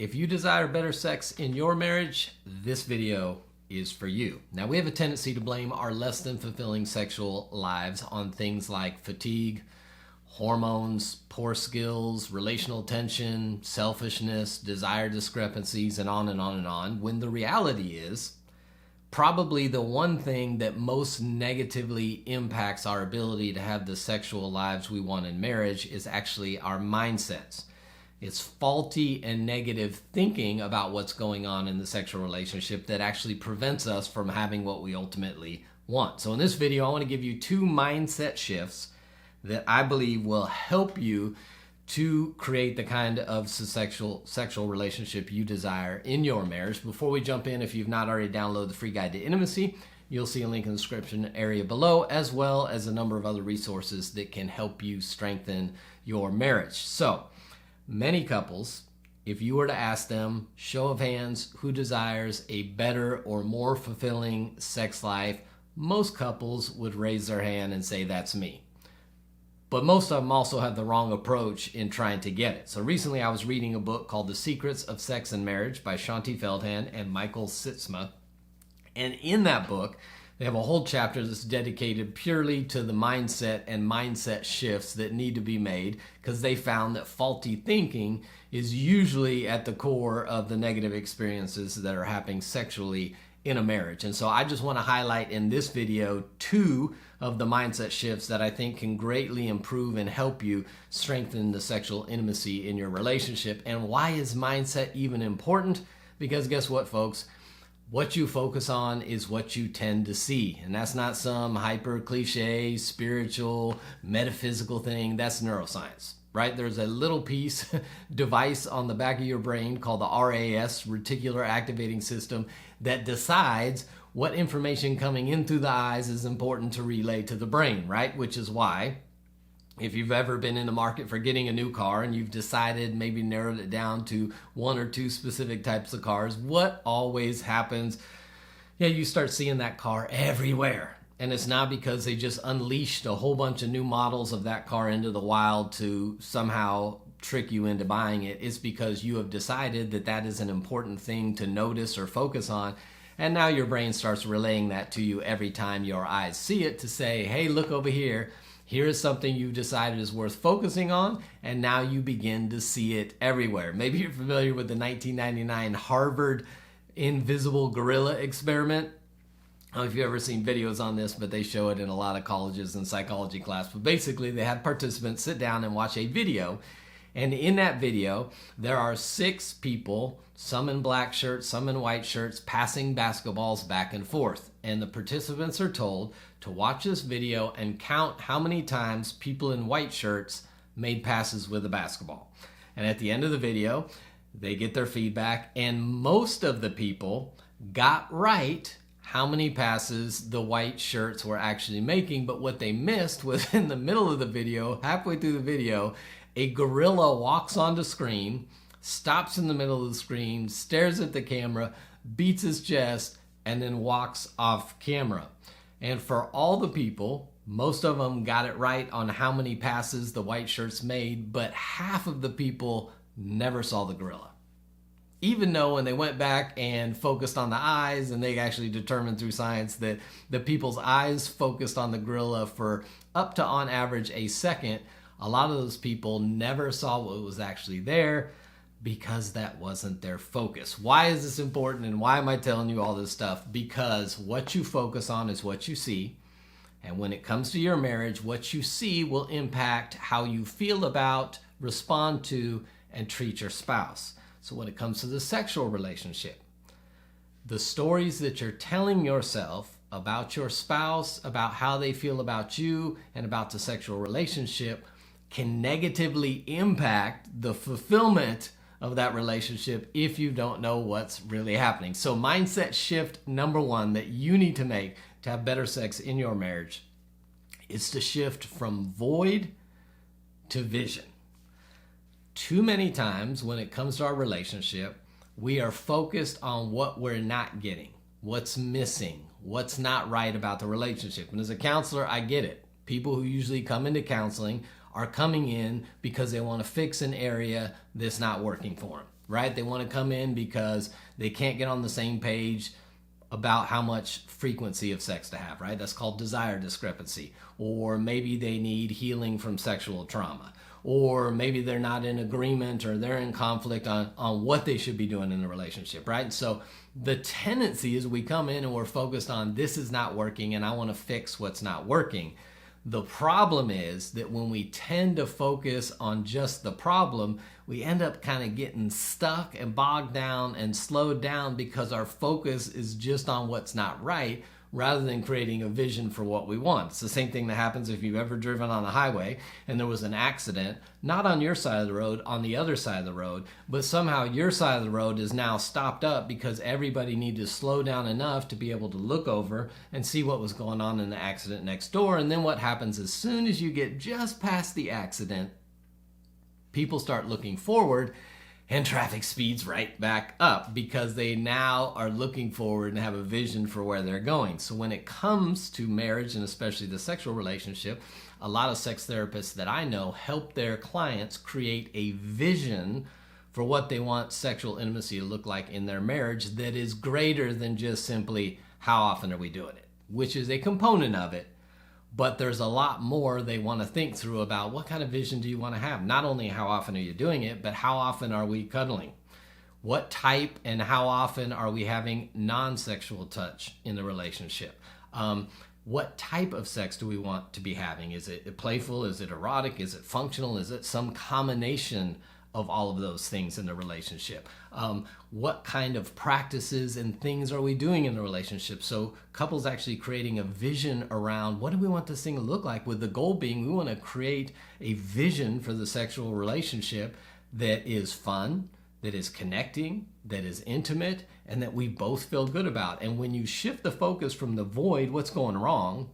If you desire better sex in your marriage, this video is for you. Now, we have a tendency to blame our less than fulfilling sexual lives on things like fatigue, hormones, poor skills, relational tension, selfishness, desire discrepancies, and on and on and on, when the reality is probably the one thing that most negatively impacts our ability to have the sexual lives we want in marriage is actually our mindsets. It's faulty and negative thinking about what's going on in the sexual relationship that actually prevents us from having what we ultimately want. So in this video, I want to give you 2 mindset shifts that I believe will help you to create the kind of sexual relationship you desire in your marriage. Before we jump in, if you've not already downloaded the free guide to intimacy, you'll see a link in the description area below, as well as a number of other resources that can help you strengthen your marriage. So, many couples, if you were to ask them, show of hands, who desires a better or more fulfilling sex life, most couples would raise their hand and say, that's me. But most of them also have the wrong approach in trying to get it. So recently I was reading a book called The Secrets of Sex and Marriage by Shanti Feldhahn and Michael Sitzma. And in that book, they have a whole chapter that's dedicated purely to the mindset and mindset shifts that need to be made, because they found that faulty thinking is usually at the core of the negative experiences that are happening sexually in a marriage. And so I just want to highlight in this video 2 of the mindset shifts that I think can greatly improve and help you strengthen the sexual intimacy in your relationship. And why is mindset even important? Because guess what, folks? What you focus on is what you tend to see. And that's not some hyper cliche, spiritual, metaphysical thing. That's neuroscience, right? There's a little piece device on the back of your brain called the RAS, reticular activating system, that decides what information coming in through the eyes is important to relay to the brain, right? Which is why if you've ever been in the market for getting a new car and you've decided, maybe narrowed it down to 1 or 2 specific types of cars, what always happens? Yeah, you start seeing that car everywhere. And it's not because they just unleashed a whole bunch of new models of that car into the wild to somehow trick you into buying it. It's because you have decided that that is an important thing to notice or focus on. And now your brain starts relaying that to you every time your eyes see it to say, hey, look over here. Here is something you've decided is worth focusing on, and now you begin to see it everywhere. Maybe you're familiar with the 1999 Harvard invisible gorilla experiment. I don't know if you've ever seen videos on this, but they show it in a lot of colleges and psychology class. But basically, they had participants sit down and watch a video. And in that video, there are 6 people, some in black shirts, some in white shirts, passing basketballs back and forth. And the participants are told to watch this video and count how many times people in white shirts made passes with a basketball. And at the end of the video, they get their feedback, and most of the people got right how many passes the white shirts were actually making. But what they missed was in the middle of the video, halfway through the video, a gorilla walks on the screen, stops in the middle of the screen, stares at the camera, beats his chest, and then walks off camera. And for all the people, most of them got it right on how many passes the white shirts made, but half of the people never saw the gorilla. Even though when they went back and focused on the eyes, and they actually determined through science that the people's eyes focused on the gorilla for up to, on average, a second, a lot of those people never saw what was actually there because that wasn't their focus. Why is this important, and why am I telling you all this stuff? Because what you focus on is what you see. And when it comes to your marriage, what you see will impact how you feel about, respond to, and treat your spouse. So when it comes to the sexual relationship, the stories that you're telling yourself about your spouse, about how they feel about you, and about the sexual relationship can negatively impact the fulfillment of that relationship if you don't know what's really happening. So mindset shift number 1 that you need to make to have better sex in your marriage is to shift from void to vision. Too many times when it comes to our relationship, we are focused on what we're not getting, what's missing, what's not right about the relationship. And as a counselor, I get it. People who usually come into counseling are coming in because they want to fix an area that's not working for them, right? They want to come in because they can't get on the same page about how much frequency of sex to have, right? That's called desire discrepancy. Or maybe they need healing from sexual trauma. Or maybe they're not in agreement or they're in conflict on what they should be doing in the relationship, right? So the tendency is we come in and we're focused on this is not working and I want to fix what's not working. The problem is that when we tend to focus on just the problem, we end up kind of getting stuck and bogged down and slowed down because our focus is just on what's not right rather than creating a vision for what we want. It's the same thing that happens if you've ever driven on the highway and there was an accident, not on your side of the road, on the other side of the road, but somehow your side of the road is now stopped up because everybody needed to slow down enough to be able to look over and see what was going on in the accident next door. And then what happens as soon as you get just past the accident, people start looking forward and traffic speeds right back up because they now are looking forward and have a vision for where they're going. So when it comes to marriage and especially the sexual relationship, a lot of sex therapists that I know help their clients create a vision for what they want sexual intimacy to look like in their marriage that is greater than just simply how often are we doing it, which is a component of it. But there's a lot more they want to think through about what kind of vision do you want to have? Not only how often are you doing it, but how often are we cuddling? What type and how often are we having non-sexual touch in the relationship? What type of sex do we want to be having? Is it playful? Is it erotic? Is it functional? Is it some combination of all of those things in the relationship? What kind of practices and things are we doing in the relationship? So couples actually creating a vision around what do we want this thing to look like, with the goal being we want to create a vision for the sexual relationship that is fun, that is connecting, that is intimate, and that we both feel good about. And when you shift the focus from the void, what's going wrong,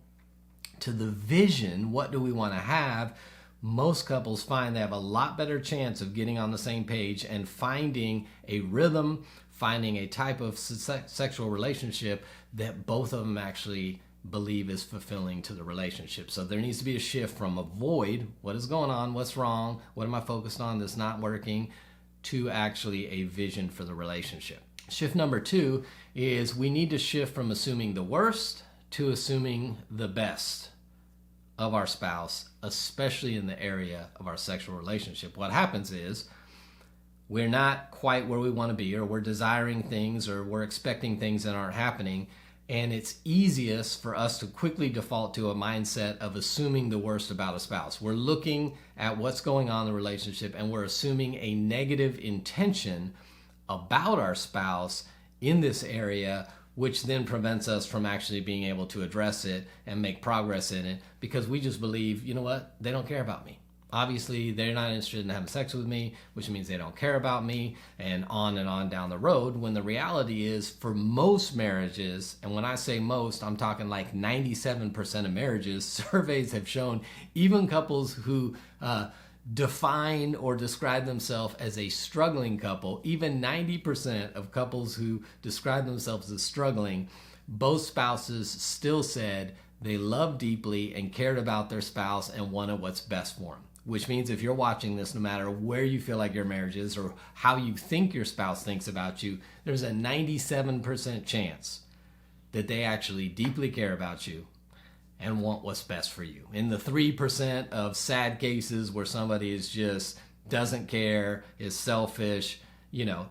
to the vision, what do we want to have, most couples find they have a lot better chance of getting on the same page and finding a rhythm, finding a type of sexual relationship that both of them actually believe is fulfilling to the relationship. So there needs to be a shift from a void, what is going on, what's wrong, what am I focused on that's not working, to actually a vision for the relationship. Shift number 2 is we need to shift from assuming the worst to assuming the best of our spouse, especially in the area of our sexual relationship. What happens is we're not quite where we want to be, or we're desiring things, or we're expecting things that aren't happening. And it's easiest for us to quickly default to a mindset of assuming the worst about a spouse. We're looking at what's going on in the relationship and we're assuming a negative intention about our spouse in this area, which then prevents us from actually being able to address it and make progress in it, because we just believe, you know what, they don't care about me. Obviously, they're not interested in having sex with me, which means they don't care about me, and on down the road, when the reality is for most marriages, and when I say most, I'm talking like 97% of marriages, surveys have shown even couples who define or describe themselves as a struggling couple, even 90% of couples who describe themselves as struggling, both spouses still said they loved deeply and cared about their spouse and wanted what's best for them. Which means if you're watching this, no matter where you feel like your marriage is or how you think your spouse thinks about you, there's a 97% chance that they actually deeply care about you and want what's best for you. In the 3% of sad cases where somebody is just doesn't care, is selfish,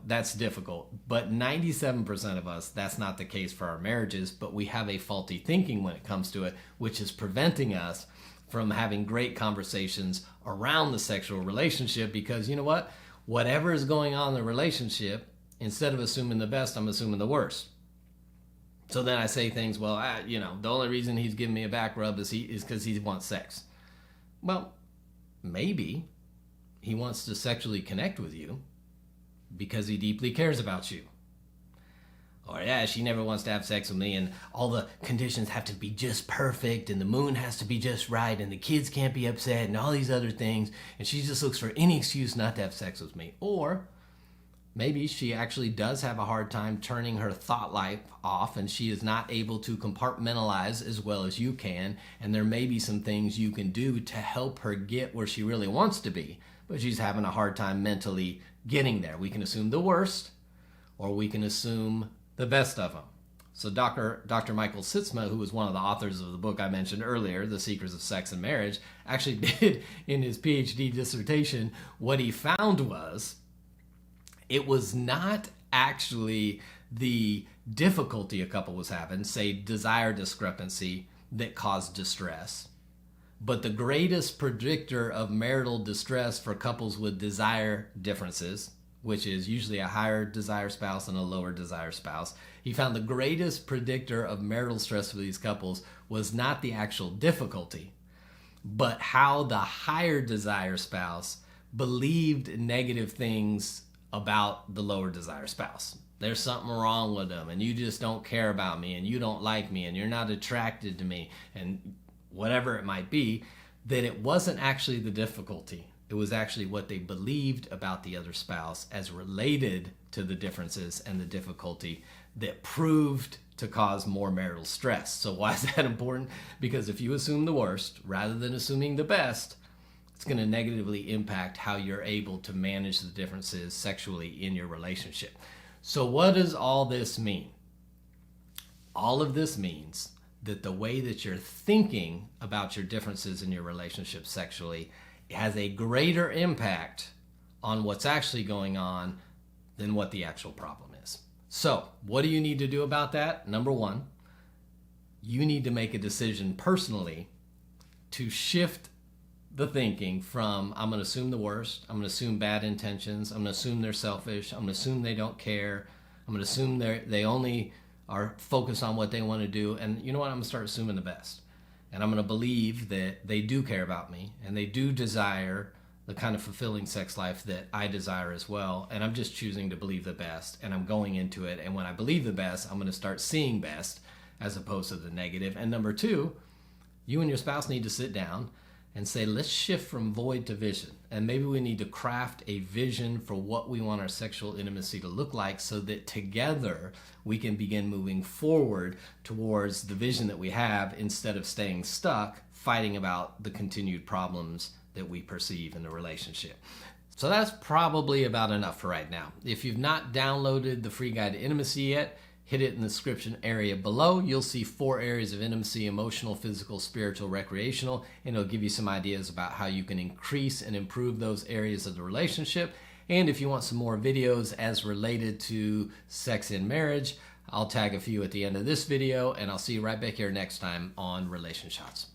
that's difficult. But 97% of us, that's not the case for our marriages, but we have a faulty thinking when it comes to it, which is preventing us from having great conversations around the sexual relationship, because you know what? Whatever is going on in the relationship, instead of assuming the best, I'm assuming the worst. So then I say things, well, the only reason he's giving me a back rub is because he wants sex. Well, maybe he wants to sexually connect with you because he deeply cares about you. Or, yeah, she never wants to have sex with me, and all the conditions have to be just perfect, and the moon has to be just right, and the kids can't be upset, and all these other things, and she just looks for any excuse not to have sex with me. Or maybe she actually does have a hard time turning her thought life off, and she is not able to compartmentalize as well as you can, and there may be some things you can do to help her get where she really wants to be. but she's having a hard time mentally getting there. We can assume the worst, or we can assume the best of them. So Dr. Michael Sitzma, who was one of the authors of the book I mentioned earlier, The Secrets of Sex and Marriage, actually did in his PhD dissertation, what he found was it was not actually the difficulty a couple was having, say desire discrepancy, that caused distress, but the greatest predictor of marital distress for couples with desire differences, which is usually a higher desire spouse and a lower desire spouse, he found the greatest predictor of marital stress for these couples was not the actual difficulty, but how the higher desire spouse believed negative things about the lower desire spouse. There's something wrong with them, and you just don't care about me, and you don't like me, and you're not attracted to me, and whatever it might be, that it wasn't actually the difficulty. It was actually what they believed about the other spouse as related to the differences and the difficulty that proved to cause more marital stress. So why is that important? Because if you assume the worst rather than assuming the best, it's going to negatively impact how you're able to manage the differences sexually in your relationship. So what does all this mean? All of this means that the way that you're thinking about your differences in your relationship sexually has a greater impact on what's actually going on than what the actual problem is. So what do you need to do about that? Number one, you need to make a decision personally to shift the thinking from I'm going to assume the worst, I'm going to assume bad intentions, I'm going to assume they're selfish, I'm going to assume they don't care, I'm going to assume they only are focused on what they want to do, and you know what, I'm going to start assuming the best. And I'm going to believe that they do care about me and they do desire the kind of fulfilling sex life that I desire as well, and I'm just choosing to believe the best, and I'm going into it, and when I believe the best, I'm going to start seeing best as opposed to the negative. And number two, you and your spouse need to sit down and say, let's shift from void to vision. And maybe we need to craft a vision for what we want our sexual intimacy to look like so that together we can begin moving forward towards the vision that we have instead of staying stuck fighting about the continued problems that we perceive in the relationship. So that's probably about enough for right now. If you've not downloaded the free guide to intimacy yet, hit it in the description area below. You'll see 4 areas of intimacy: emotional, physical, spiritual, recreational, and it'll give you some ideas about how you can increase and improve those areas of the relationship. And if you want some more videos as related to sex in marriage, I'll tag a few at the end of this video, and I'll see you right back here next time on RelationShots.